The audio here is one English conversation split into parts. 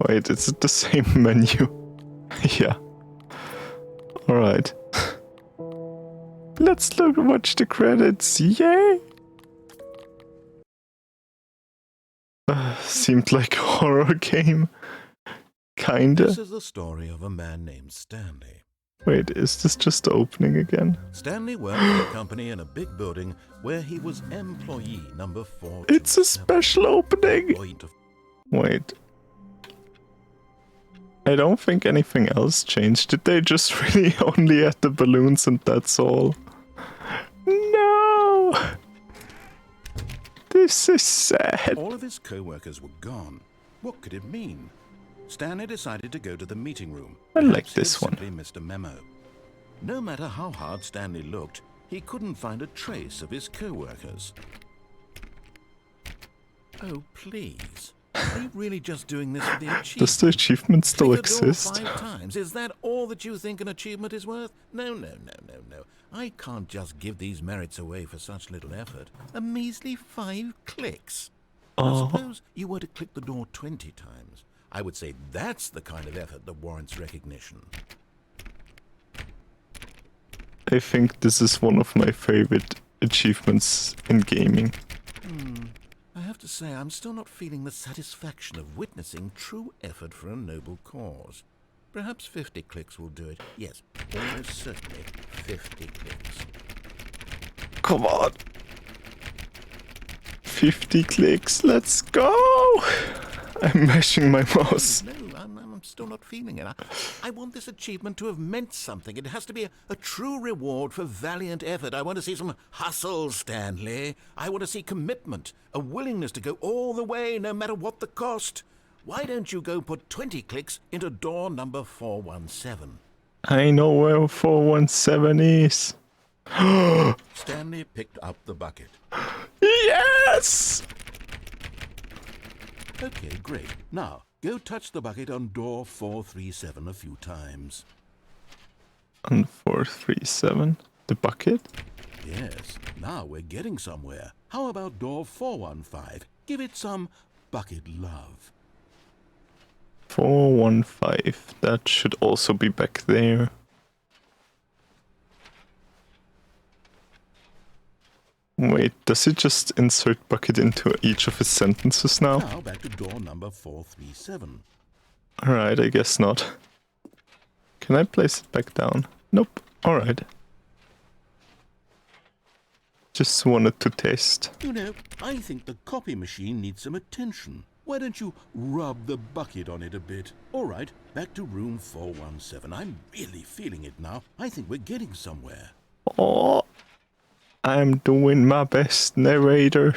Wait, is it the same menu? Yeah. Alright. Let's watch the credits. Yay! Seemed like a horror game. Kinda. This is the story of a man named Stanley. Wait, is this just the opening again? Stanley worked for a company in a big building where he was employee number 4. It's a special opening! Wait. I don't think anything else changed. Did they just really only add the balloons and that's all? No! This is sad. All of his co-workers were gone. What could it mean? Stanley decided to go to the meeting room. I like Perhaps this he'd one. simply missed a memo. No matter how hard Stanley looked, he couldn't find a trace of his co-workers. Oh, please. Are you really just doing this for the achievement? Does the achievement still Click a door exist? 5 times. Is that all that you think an achievement is worth? No. I can't just give these merits away for such little effort. A measly 5 clicks. Now, suppose you were to click the door 20 times. I would say that's the kind of effort that warrants recognition. I think this is one of my favorite achievements in gaming. I have to say, I'm still not feeling the satisfaction of witnessing true effort for a noble cause. Perhaps 50 clicks will do it. Yes, almost certainly 50 clicks. Come on. 50 clicks, let's go! I'm mashing my mouse. No, I'm still not feeling it. I want this achievement to have meant something. It has to be a true reward for valiant effort. I want to see some hustle, Stanley. I want to see commitment, a willingness to go all the way, no matter what the cost. Why don't you go put 20 clicks into door number 417? I know where 417 is. Stanley picked up the bucket. Yes! Okay, great. Now, go touch the bucket on door 437 a few times. On 437, the bucket? Yes, now we're getting somewhere. How about door 415? Give it some bucket love. 415, that should also be back there. Wait, does it just insert bucket into each of his sentences now? Now back to door number 437. Alright, I guess not. Can I place it back down? Nope. Alright. Just wanted to test. You know, I think the copy machine needs some attention. Why don't you rub the bucket on it a bit? All right, back to room 417. I'm really feeling it now. I think we're getting somewhere. Oh, I'm doing my best, narrator.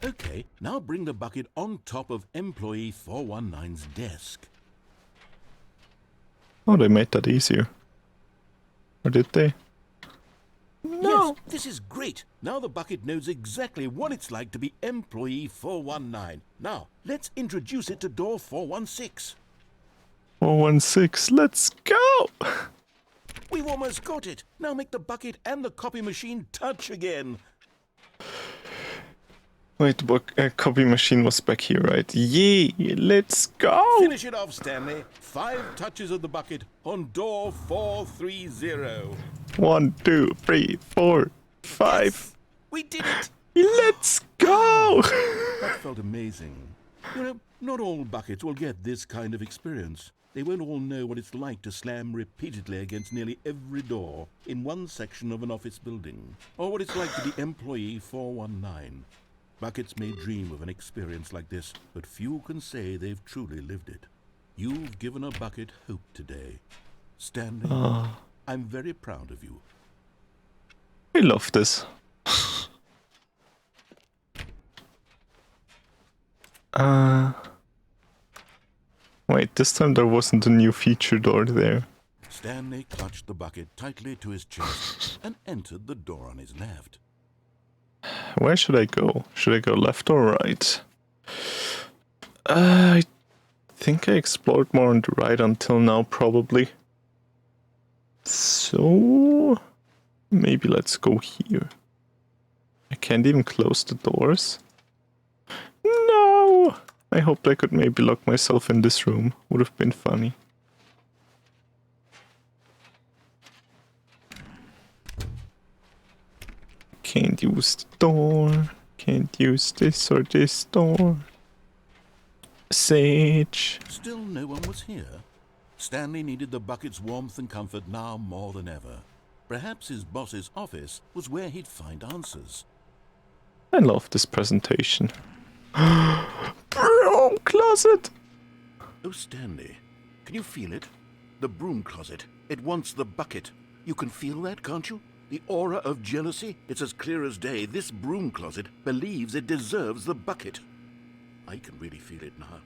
Okay, now bring the bucket on top of employee 419's desk. Oh, they made that easier. Or did they? No! Yes, this is great. Now the bucket knows exactly what it's like to be employee 419. Now, let's introduce it to door 416. 416, let's go! We've almost got it. Now make the bucket and the copy machine touch again. Wait, the copy machine was back here, right? Yay, let's go! Finish it off, Stanley. 5 touches of the bucket on door 430. 1, 2, 3, 4, 5. Yes, we did it. Let's go! That felt amazing. You know, not all buckets will get this kind of experience. They won't all know what it's like to slam repeatedly against nearly every door in one section of an office building, or what it's like to be employee 419. Buckets may dream of an experience like this, but few can say they've truly lived it. You've given a bucket hope today. Stanley, I'm very proud of you. I love this. Wait, this time there wasn't a new feature door there. Stanley clutched the bucket tightly to his chest and entered the door on his left. Where should I go? Should I go left or right? I think I explored more on the right until now, probably. So maybe let's go here. I can't even close the doors. No! I hoped I could maybe lock myself in this room. Would have been funny. Can't use the door. Can't use this or this door. Sage. Still no one was here. Stanley needed the bucket's warmth and comfort now more than ever. Perhaps his boss's office was where he'd find answers. I love this presentation. Broom closet! Oh, Stanley, can you feel it? The broom closet. It wants the bucket. You can feel that, can't you? The aura of jealousy. It's as clear as day. This broom closet believes it deserves the bucket. I can really feel it now.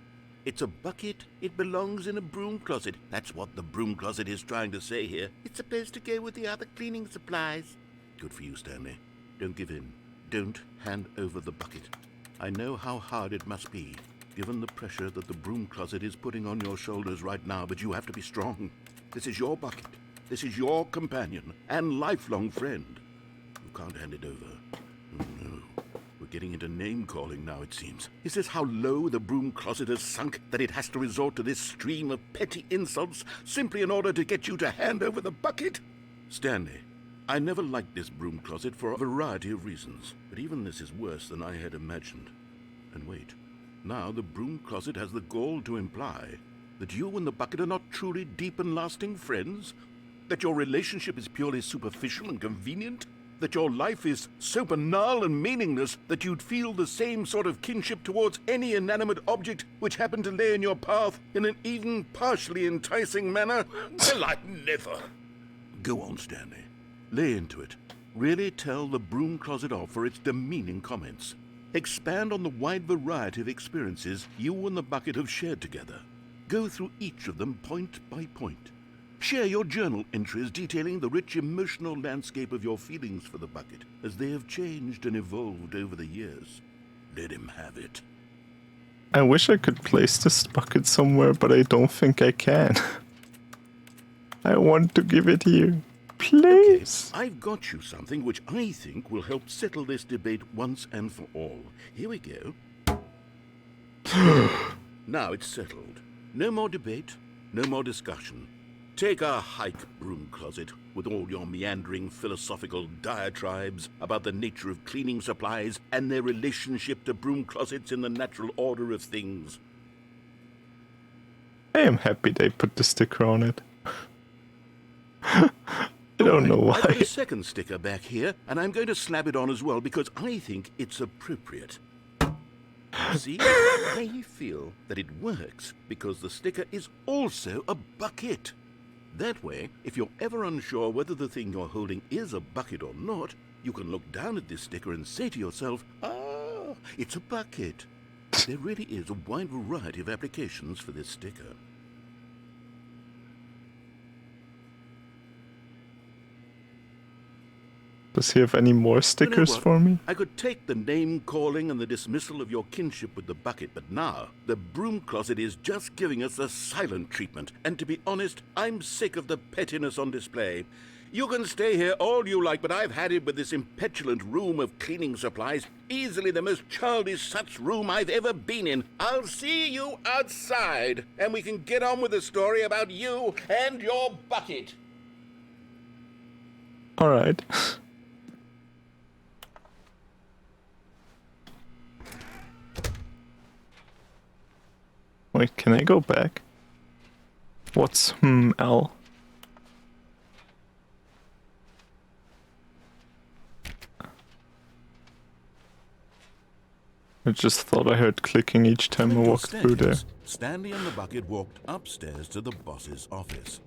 It's a bucket. It belongs in a broom closet. That's what the broom closet is trying to say here. It's supposed to go with the other cleaning supplies. Good for you, Stanley. Don't give in. Don't hand over the bucket. I know how hard it must be, given the pressure that the broom closet is putting on your shoulders right now, but you have to be strong. This is your bucket. This is your companion and lifelong friend. You can't hand it over. Oh, no. We're getting into name-calling now, it seems. Is this how low the broom closet has sunk, that it has to resort to this stream of petty insults simply in order to get you to hand over the bucket? Stanley, I never liked this broom closet for a variety of reasons, but even this is worse than I had imagined. And wait, now the broom closet has the gall to imply that you and the bucket are not truly deep and lasting friends? That your relationship is purely superficial and convenient? That your life is so banal and meaningless that you'd feel the same sort of kinship towards any inanimate object which happened to lay in your path in an even partially enticing manner? Well, I'd never. Go on, Stanley. Lay into it. Really tell the broom closet off for its demeaning comments. Expand on the wide variety of experiences you and the bucket have shared together. Go through each of them point by point. Share your journal entries detailing the rich emotional landscape of your feelings for the bucket as they have changed and evolved over the years. Let him have it. I wish I could place this bucket somewhere, but I don't think I can. I want to give it here. Please. Okay, I've got you something which I think will help settle this debate once and for all. Here we go. Now it's settled. No more debate, no more discussion. Take a hike, broom closet, with all your meandering philosophical diatribes about the nature of cleaning supplies and their relationship to broom closets in the natural order of things. I am happy they put the sticker on it. I don't know why. I've got a second sticker back here, and I'm going to slap it on as well because I think it's appropriate. See, I feel that it works because the sticker is also a bucket. That way, if you're ever unsure whether the thing you're holding is a bucket or not, you can look down at this sticker and say to yourself, ah, it's a bucket. There really is a wide variety of applications for this sticker. Does he have any more stickers You know for me? I could take the name-calling and the dismissal of your kinship with the bucket, but now the broom closet is just giving us the silent treatment. And to be honest, I'm sick of the pettiness on display. You can stay here all you like, but I've had it with this impetulant room of cleaning supplies. Easily the most childish such room I've ever been in. I'll see you outside, and we can get on with the story about you and your bucket. All right. Wait, can I go back? What's L? I just thought I heard clicking each time I walked through there. Stanley and the bucket walked upstairs to the boss's office.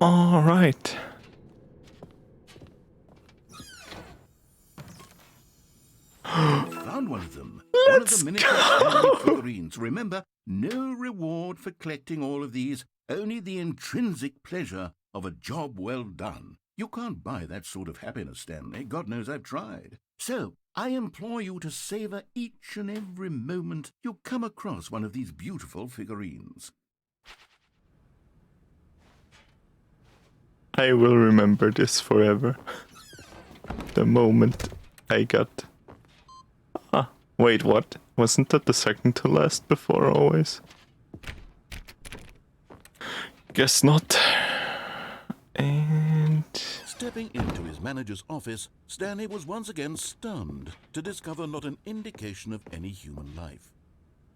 All right. Found one of them. One of the miniature Stanley figurines. Remember, no reward for collecting all of these, only the intrinsic pleasure of a job well done. You can't buy that sort of happiness, Stanley. God knows I've tried. So, I implore you to savor each and every moment you come across one of these beautiful figurines. I will remember this forever. The moment I got... Ah, wait, what? Wasn't that the second to last before always? Guess not. And... Stepping into his manager's office, Stanley was once again stunned to discover not an indication of any human life.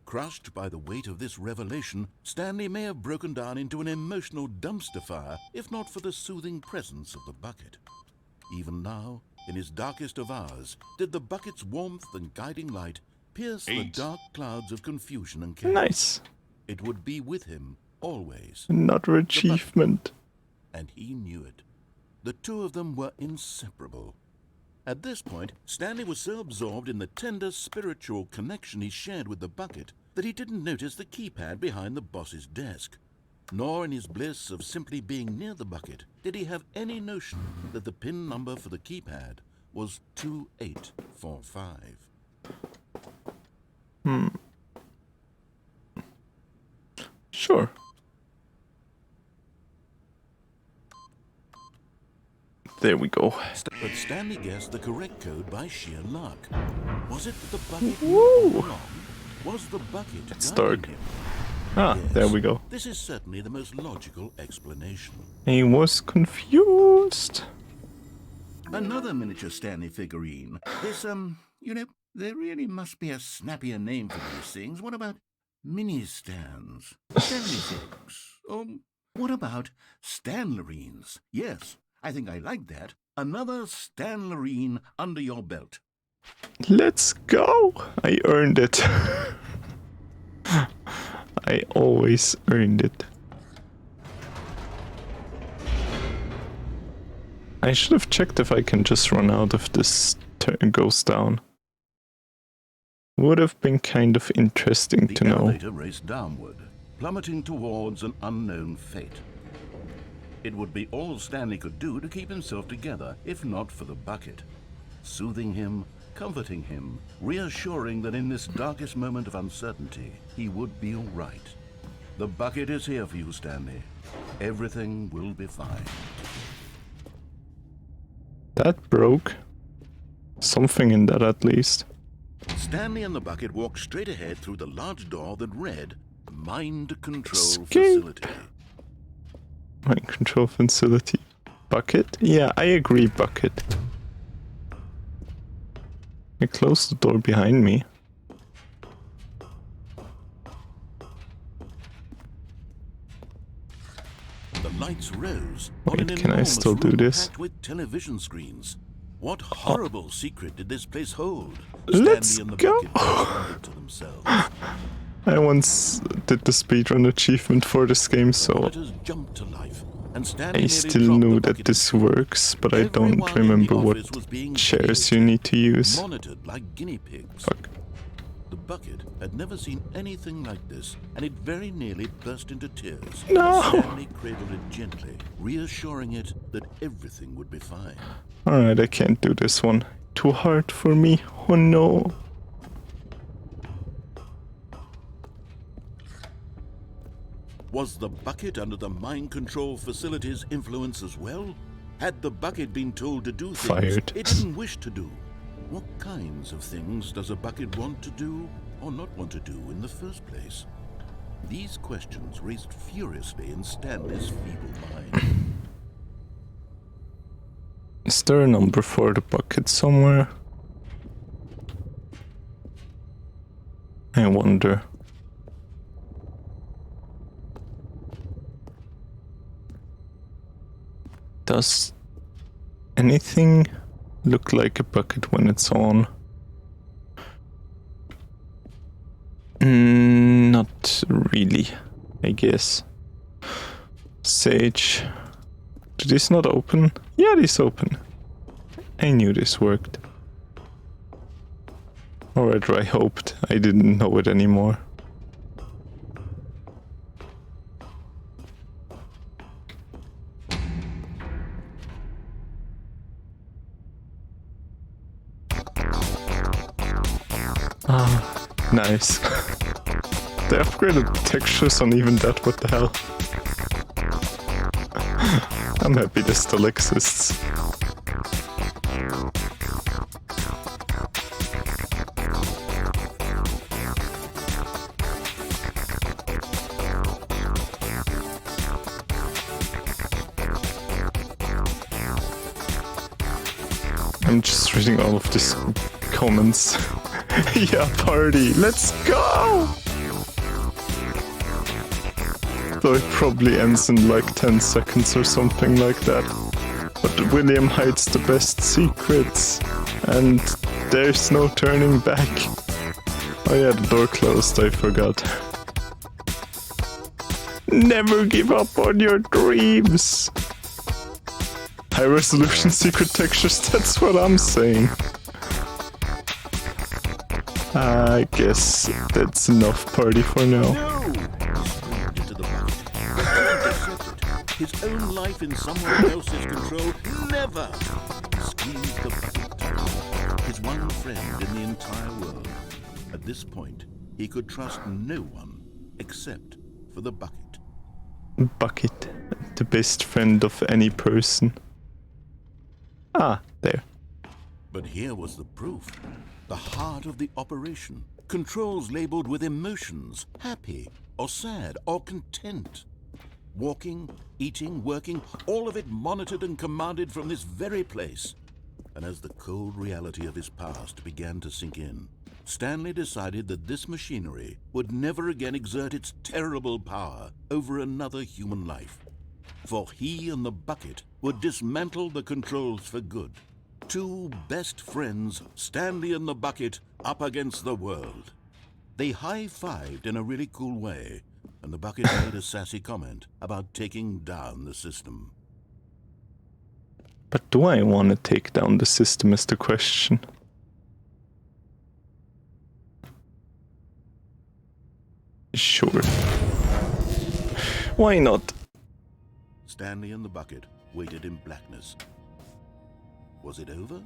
Crushed by the weight of this revelation, Stanley may have broken down into an emotional dumpster fire if not for the soothing presence of the bucket. Even now, in his darkest of hours, did the bucket's warmth and guiding light pierce the dark clouds of confusion and chaos. Nice. It would be with him always. Another achievement. And he knew it. The two of them were inseparable. At this point, Stanley was so absorbed in the tender spiritual connection he shared with the bucket that he didn't notice the keypad behind the boss's desk. Nor in his bliss of simply being near the bucket did he have any notion that the PIN number for the keypad was 2845. Sure. There we go. But Stanley guessed the correct code by sheer luck. Was it that the bucket Woo! moved along? Was the bucket It's guiding dark. him? Ah, Yes, there we go. This is certainly the most logical explanation. He was confused. Another miniature Stanley figurine. This, there really must be a snappier name for these things. What about mini stands? Stanley figs. Or what about Stanlerines? Yes, I think I like that. Another Stanlerine under your belt. Let's go! I earned it. I always earned it. I should have checked if I can just run out if this goes down. Would have been kind of interesting to The know. elevator raced downward, plummeting towards an unknown fate. It would be all Stanley could do to keep himself together, if not for the bucket. Soothing him, comforting him, reassuring that in this darkest moment of uncertainty, he would be all right. The bucket is here for you, Stanley. Everything will be fine. That broke. Something in that at least. Stanley and the bucket walked straight ahead through the large door that read Mind Control Escape. Facility. Mind control facility. Bucket? Yeah, I agree, bucket. I closed the door behind me. The lights rose Wait, on an can I enormous still do room this? packed with television screens. What horrible secret did this place hold? Let's Stanley and the go. bucket whispered to themselves. I once did the speedrun achievement for this game, so Monitors jumped to life, and Stanley I nearly still dropped know the that bucket this in two. works, but I don't Everyone in the remember what office was being chairs you videotaped, need to use. monitored like guinea pigs. Fuck. The bucket had never seen anything like this, and it very nearly burst into tears. No. Stanley cradled it gently, reassuring it that everything would be fine. Alright, I can't do this one. Too hard for me. Oh no. Was the bucket under the mind control facility's influence as well? Had the bucket been told to do things Fired. it didn't wish to do? What kinds of things does a bucket want to do or not want to do in the first place? These questions raced furiously in Stanley's feeble mind. Is there a number for the bucket somewhere? I wonder. Does anything look like a bucket when it's on? Not really, I guess. Sage. Did this not open? Yeah, this open. I knew this worked. Or rather, I hoped. I didn't know it anymore. Ah, nice. They upgraded the textures on even that, what the hell. I'm happy this still exists. I'm just reading all of these comments. Yeah, party, let's go! Though it probably ends in like 10 seconds or something like that. But William hides the best secrets, and there's no turning back. Oh yeah, the door closed, I forgot. Never give up on your dreams! High resolution secret textures, that's what I'm saying. I guess that's enough party for now. No! He into the bucket. His own life in someone else's control. Never! He squeezed the bucket. His one friend in the entire world. At this point, he could trust no one except for the bucket. Bucket, the best friend of any person. Ah, there. But here was the proof. The heart of the operation. Controls labeled with emotions, happy or sad or content. Walking, eating, working, all of it monitored and commanded from this very place. And as the cold reality of his past began to sink in, Stanley decided that this machinery would never again exert its terrible power over another human life. For he and the bucket would dismantle the controls for good. Two best friends, Stanley and the bucket, up against the world. They high-fived in a really cool way, and the bucket made a sassy comment about taking down the system. But do I want to take down the system is the question. Sure. Why not? Stanley and the bucket waited in blackness. Was it over?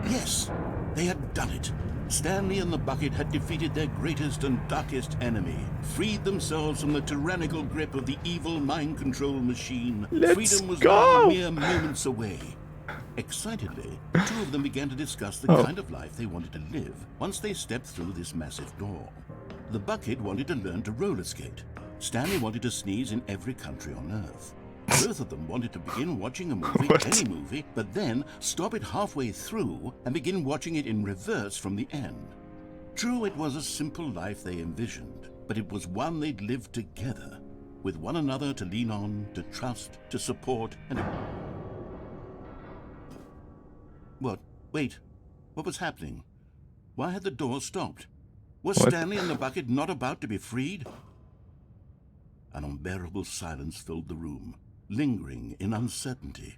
Yes, they had done it. Stanley and the bucket had defeated their greatest and darkest enemy, freed themselves from the tyrannical grip of the evil mind control machine. Let's Freedom was go! now mere moments away. Excitedly, the two of them began to discuss the kind of life they wanted to live once they stepped through this massive door. The bucket wanted to learn to roller skate. Stanley wanted to sneeze in every country on Earth. Both of them wanted to begin watching a movie, any movie, but then stop it halfway through and begin watching it in reverse from the end. True, it was a simple life they envisioned, but it was one they'd lived together, with one another to lean on, to trust, to support, and... What? Wait. What was happening? Why had the door stopped? Was Stanley and the bucket not about to be freed? An unbearable silence filled the room, lingering in uncertainty,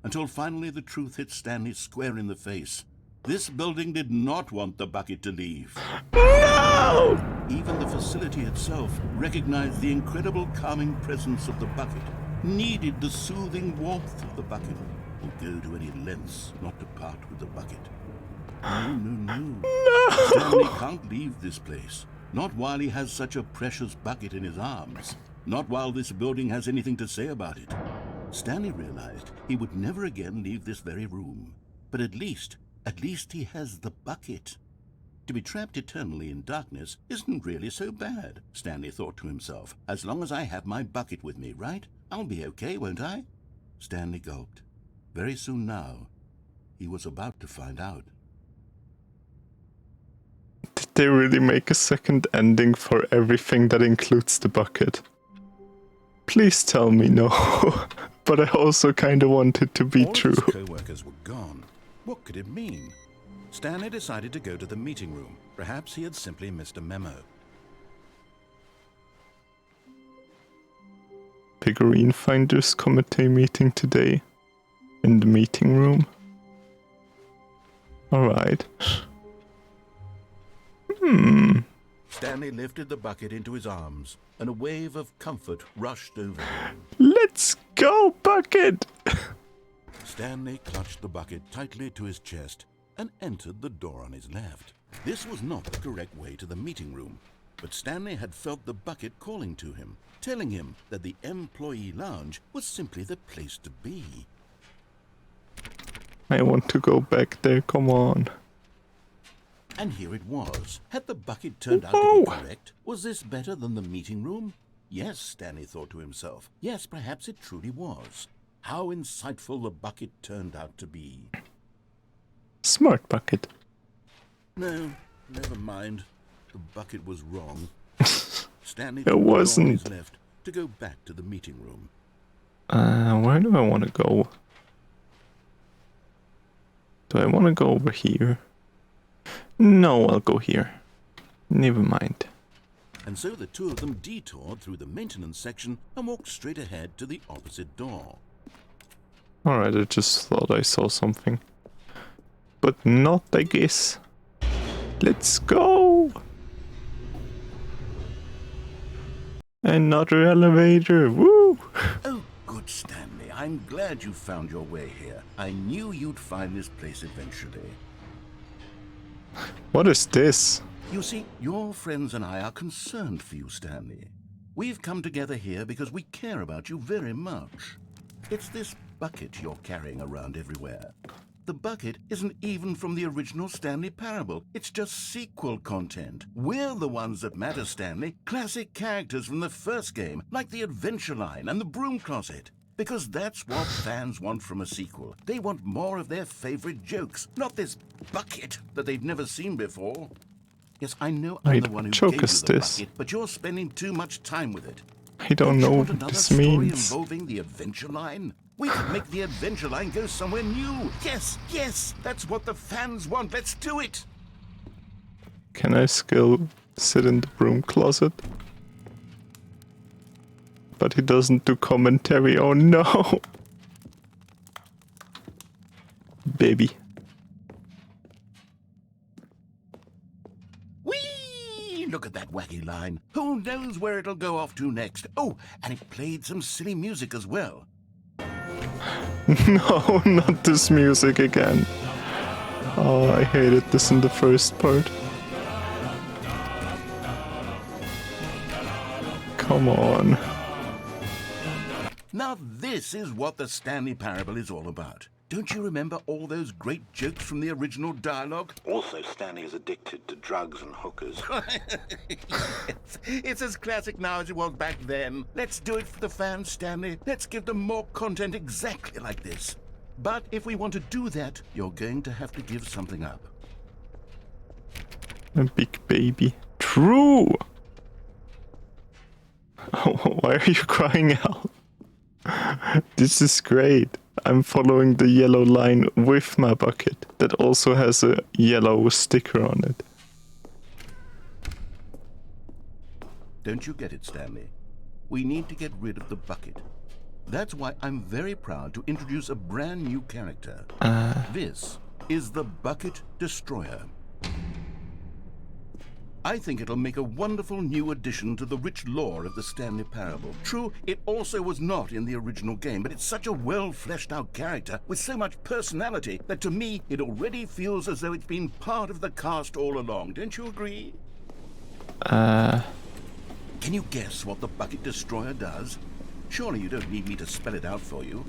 until finally the truth hit Stanley square in the face. This building did not want the bucket to leave. No! Even the facility itself recognized the incredible calming presence of the bucket, needed the soothing warmth of the bucket, will go to any lengths not to part with the bucket. No. Stanley can't leave this place. Not while he has such a precious bucket in his arms. Not while this building has anything to say about it. Stanley realized he would never again leave this very room. But at least he has the bucket. To be trapped eternally in darkness isn't really so bad, Stanley thought to himself. As long as I have my bucket with me, right? I'll be okay, won't I? Stanley gulped. Very soon now, he was about to find out. Did they really make a second ending for everything that includes the bucket? Please tell me no. But I also kind of want it to be true. All his co-workers were gone. What could it mean? Stanley decided to go to the meeting room. Perhaps he had simply missed a memo. Figurine Finders Committee meeting today. In the meeting room. Alright. Stanley lifted the bucket into his arms, and a wave of comfort rushed over him. Let's go, bucket! Stanley clutched the bucket tightly to his chest and entered the door on his left. This was not the correct way to the meeting room, but Stanley had felt the bucket calling to him, telling him that the employee lounge was simply the place to be. I want to go back there, come on. And here it was. Had the bucket turned out to be correct? Was this better than the meeting room? Yes, Stanley thought to himself. Yes, perhaps it truly was. How insightful the bucket turned out to be. Smart bucket. No, never mind. The bucket was wrong. Stanley It took all wasn't. he's left to go back to the meeting room. Where do I want to go? Do I want to go over here? No, I'll go here. Never mind. And so the two of them detoured through the maintenance section and walked straight ahead to the opposite door. Alright, I just thought I saw something. But not, I guess. Let's go! Another elevator, woo! Oh, good Stanley, I'm glad you found your way here. I knew you'd find this place eventually. What is this? You see, your friends and I are concerned for you, Stanley. We've come together here because we care about you very much. It's this bucket you're carrying around everywhere. The bucket isn't even from the original Stanley Parable. It's just sequel content. We're the ones that matter, Stanley. Classic characters from the first game, like the Adventure Line and the Broom Closet. Because that's what fans want from a sequel. They want more of their favorite jokes, not this bucket that they've never seen before. Yes, I know I'm Wait, the one who joke gave you is the this? bucket, but you're spending too much time with it. I don't you know want what another this story means. involving the Adventure Line? We could make the Adventure Line go somewhere new. Yes, yes, that's what the fans want. Let's do it. Can I still sit in the broom closet? But he doesn't do commentary, oh no! Baby. Whee! Look at that wacky line. Who knows where it'll go off to next? Oh, and it played some silly music as well. No, not this music again. Oh, I hated this in the first part. Come on. Now this is what the Stanley Parable is all about. Don't you remember all those great jokes from the original dialogue? Also, Stanley is addicted to drugs and hookers. It's as classic now as it was back then. Let's do it for the fans, Stanley. Let's give them more content exactly like this. But if we want to do that, you're going to have to give something up. A big baby. True! Oh, why are you crying out? This is great. I'm following the yellow line with my bucket that also has a yellow sticker on it. Don't you get it, Stanley? We need to get rid of the bucket. That's why I'm very proud to introduce a brand new character. This is the Bucket Destroyer. I think it'll make a wonderful new addition to the rich lore of the Stanley Parable. True, it also was not in the original game, but it's such a well-fleshed-out character with so much personality that to me, it already feels as though it's been part of the cast all along. Don't you agree? Can you guess what the Bucket Destroyer does? Surely you don't need me to spell it out for you.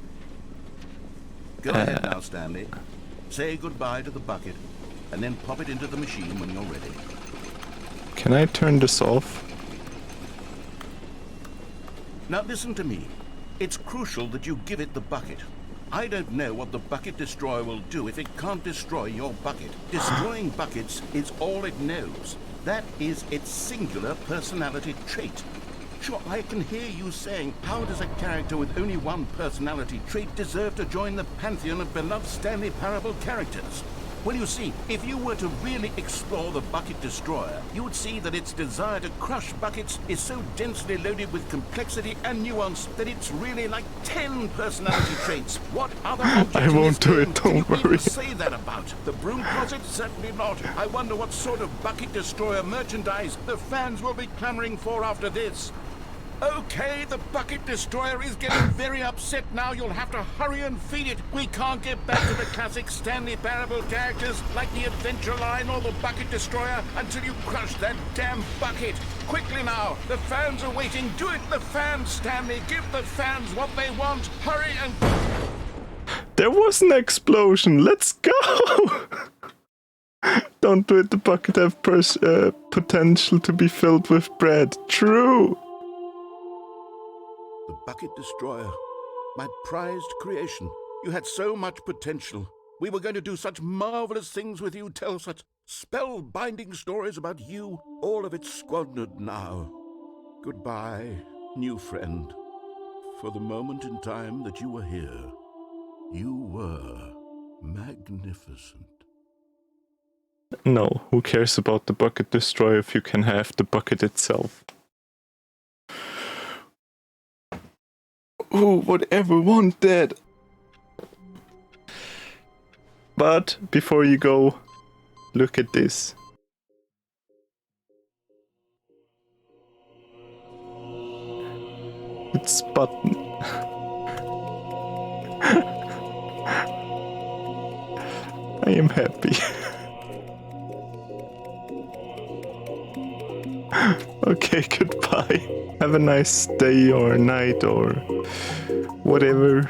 Go ahead now, Stanley. Say goodbye to the bucket, and then pop it into the machine when you're ready. Can I turn this off? Now listen to me. It's crucial that you give it the bucket. I don't know what the Bucket Destroyer will do if it can't destroy your bucket. Destroying buckets is all it knows. That is its singular personality trait. Sure, I can hear you saying, how does a character with only one personality trait deserve to join the pantheon of beloved Stanley Parable characters? Well, you see, if you were to really explore the Bucket Destroyer, you would see that its desire to crush buckets is so densely loaded with complexity and nuance that it's really like 10 personality traits. What other object I in won't this do game it, can don't you worry. even say that about? The Broom Closet? Certainly not. I wonder what sort of Bucket Destroyer merchandise the fans will be clamoring for after this. Okay, the Bucket Destroyer is getting very upset now. You'll have to hurry and feed it. We can't get back to the classic Stanley Parable characters like the Adventure Line or the Bucket Destroyer until you crush that damn bucket. Quickly now, the fans are waiting. Do it, the fans, Stanley. Give the fans what they want. Hurry and... There was an explosion, let's go! Don't do it, the bucket have potential to be filled with bread. True! The bucket destroyer. My prized creation. You had so much potential. We were going to do such marvelous things with you, tell such spellbinding stories about you. All of it squandered now. Goodbye, new friend. For the moment in time that you were here, you were magnificent. No, who cares about the bucket destroyer if you can have the bucket itself? Who would ever want that? But before you go, look at this. It's button. I am happy. Okay, goodbye. Have a nice day or night or whatever.